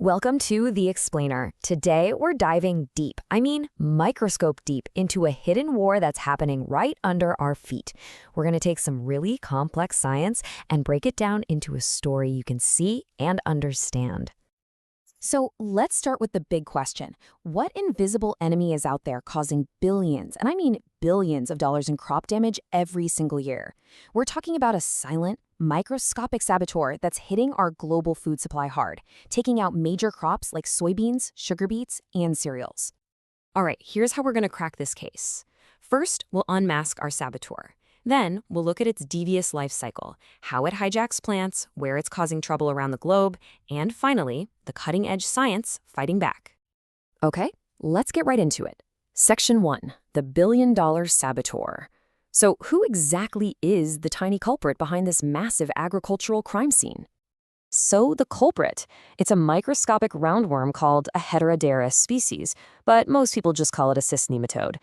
Welcome to The Explainer. Today, we're diving deep, microscope deep, into a hidden war that's happening right under our feet. We're going to take some really complex science and break it down into a story you can see and understand. So let's start with the big question. What invisible enemy is out there causing billions, and I mean billions of dollars in crop damage every single year? We're talking about a silent, microscopic saboteur that's hitting our global food supply hard, taking out major crops like soybeans, sugar beets, and cereals. All right, here's how we're going to crack this case. First, we'll unmask our saboteur. Then, we'll look at its devious life cycle, how it hijacks plants, where it's causing trouble around the globe, and finally, the cutting-edge science fighting back. Okay, let's get right into it. Section 1, the billion-dollar saboteur. So who exactly is the tiny culprit behind this massive agricultural crime scene? So the culprit, it's a microscopic roundworm called a Heterodera species, but most people just call it a cyst nematode.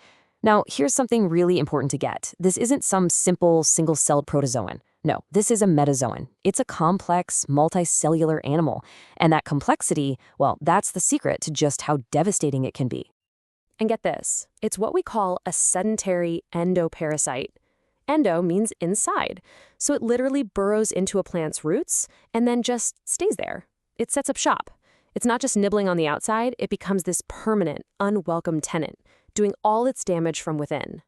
Now, here's something really important to get. This isn't some simple single-celled protozoan. No, this is a metazoan. It's a complex, multicellular animal. And that complexity, well, that's the secret to just how devastating it can be. And get this, it's what we call a sedentary endoparasite. Endo means inside, so it literally burrows into a plant's roots and then just stays there. It sets up shop. It's not just nibbling on the outside, it becomes this permanent, unwelcome tenant, doing all its damage from within.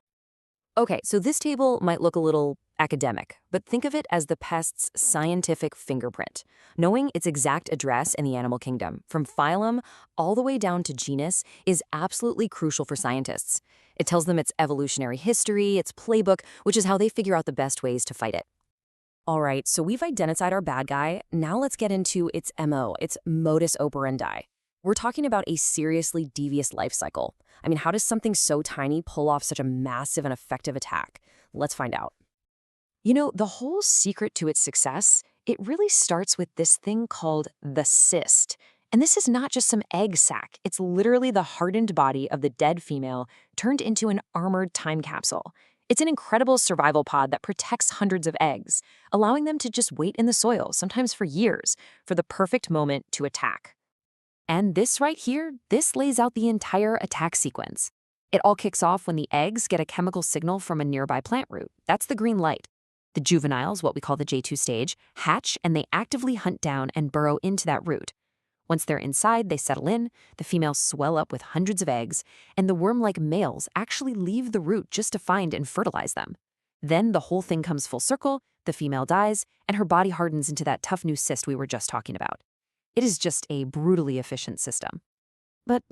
Okay, so this table might look a little academic, but think of it as the pest's scientific fingerprint. Knowing its exact address in the animal kingdom, from phylum all the way down to genus, is absolutely crucial for scientists. It tells them its evolutionary history, its playbook, which is how they figure out the best ways to fight it. All right, so we've identified our bad guy. Now let's get into its MO, its modus operandi. We're talking about a seriously devious life cycle. How does something so tiny pull off such a massive and effective attack? Let's find out. The whole secret to its success, it really starts with this thing called the cyst. And this is not just some egg sac. It's literally the hardened body of the dead female turned into an armored time capsule. It's an incredible survival pod that protects hundreds of eggs, allowing them to just wait in the soil, sometimes for years, for the perfect moment to attack. And this right here, this lays out the entire attack sequence. It all kicks off when the eggs get a chemical signal from a nearby plant root. That's the green light. The juveniles, what we call the J2 stage, hatch and they actively hunt down and burrow into that root. Once they're inside, they settle in, the females swell up with hundreds of eggs, and the worm-like males actually leave the root just to find and fertilize them. Then the whole thing comes full circle, the female dies, and her body hardens into that tough new cyst we were just talking about. It is just a brutally efficient system. But,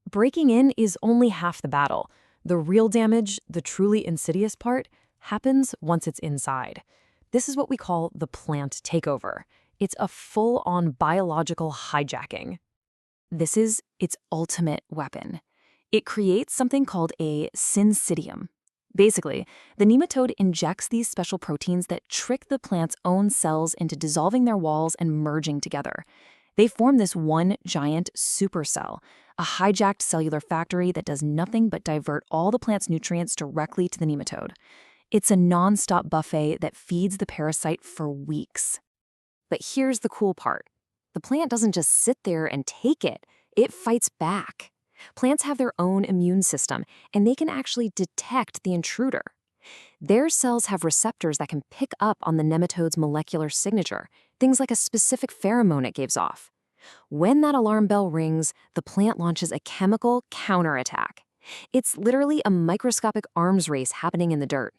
breaking in is only half the battle. The real damage, the truly insidious part, happens once it's inside. This is what we call the plant takeover. It's a full-on biological hijacking. This is its ultimate weapon. It creates something called a syncytium. Basically, the nematode injects these special proteins that trick the plant's own cells into dissolving their walls and merging together. They form this one giant supercell, a hijacked cellular factory that does nothing but divert all the plant's nutrients directly to the nematode. It's a non-stop buffet that feeds the parasite for weeks. But here's the cool part. The plant doesn't just sit there and take it, it fights back. Plants have their own immune system, and they can actually detect the intruder. Their cells have receptors that can pick up on the nematode's molecular signature, things like a specific pheromone it gives off. When that alarm bell rings, the plant launches a chemical counterattack. It's literally a microscopic arms race happening in the dirt.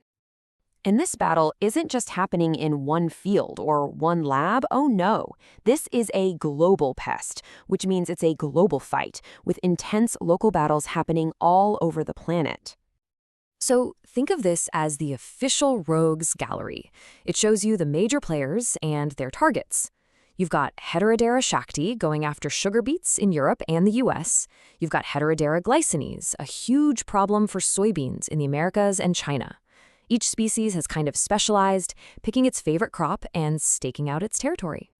And this battle isn't just happening in one field or one lab. Oh no, this is a global pest, which means it's a global fight with intense local battles happening all over the planet. So think of this as the official rogues gallery. It shows you the major players and their targets. You've got Heterodera shakti going after sugar beets in Europe and the US. You've got Heterodera glycines, a huge problem for soybeans in the Americas and China. Each species has kind of specialized, picking its favorite crop and staking out its territory.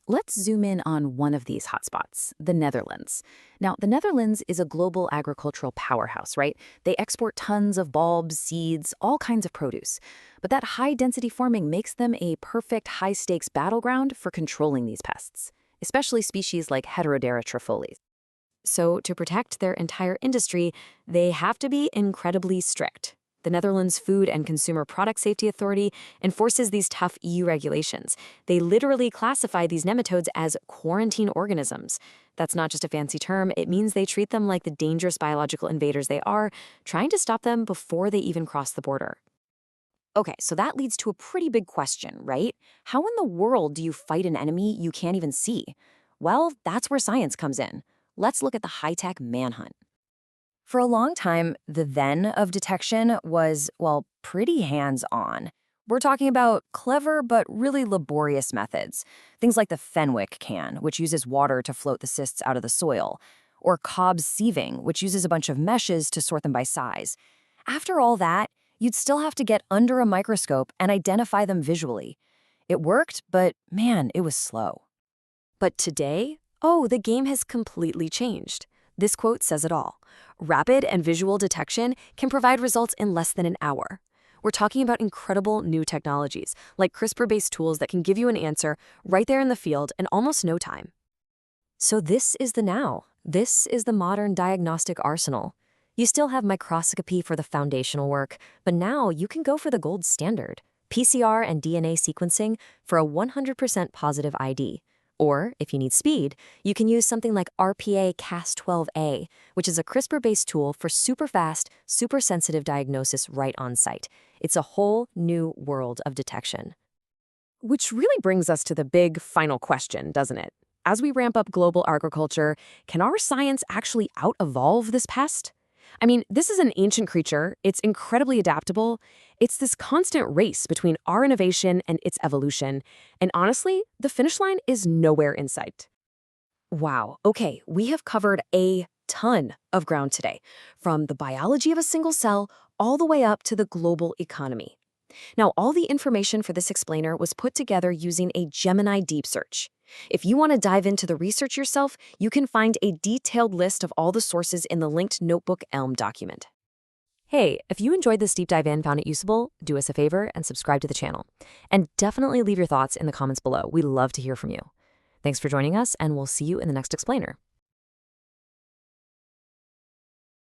Let's zoom in on one of these hotspots, the Netherlands. Now, the Netherlands is a global agricultural powerhouse, right? They export tons of bulbs, seeds, all kinds of produce. But that high-density farming makes them a perfect high-stakes battleground for controlling these pests. especially species like Heterodera trifolies. So, to protect their entire industry, they have to be incredibly strict. The Netherlands Food and Consumer Product Safety Authority enforces these tough EU regulations. They literally classify these nematodes as quarantine organisms. That's not just a fancy term, it means they treat them like the dangerous biological invaders they are, trying to stop them before they even cross the border. Okay, so that leads to a pretty big question, right? How in the world do you fight an enemy you can't even see? Well, that's where science comes in. Let's look at the high-tech manhunt. For a long time, the then of detection was, well, pretty hands-on. We're talking about clever but really laborious methods. Things like the Fenwick can, which uses water to float the cysts out of the soil, or Cobb's sieving, which uses a bunch of meshes to sort them by size. After all that, you'd still have to get under a microscope and identify them visually. It worked, but man, it was slow. But today, oh, the game has completely changed. This quote says it all. Rapid and visual detection can provide results in less than an hour. We're talking about incredible new technologies, like CRISPR-based tools that can give you an answer right there in the field in almost no time. So this is the now. This is the modern diagnostic arsenal. You still have microscopy for the foundational work, but now you can go for the gold standard, PCR and DNA sequencing for a 100% positive ID. Or, if you need speed, you can use something like RPA-Cas12a, which is a CRISPR-based tool for super fast, super sensitive diagnosis right on site. It's a whole new world of detection. Which really brings us to the big final question, doesn't it? As we ramp up global agriculture, can our science actually out-evolve this pest? I mean, this is an ancient creature. It's incredibly adaptable. It's this constant race between our innovation and its evolution. And honestly, the finish line is nowhere in sight. Wow. Okay, we have covered a ton of ground today, from the biology of a single cell all the way up to the global economy. Now, all the information for this explainer was put together using a Gemini deep search. If you want to dive into the research yourself, you can find a detailed list of all the sources in the linked Notebook Elm document. Hey, if you enjoyed this deep dive and found it usable, do us a favor and subscribe to the channel. And definitely leave your thoughts in the comments below. We love to hear from you. Thanks for joining us, and we'll see you in the next explainer.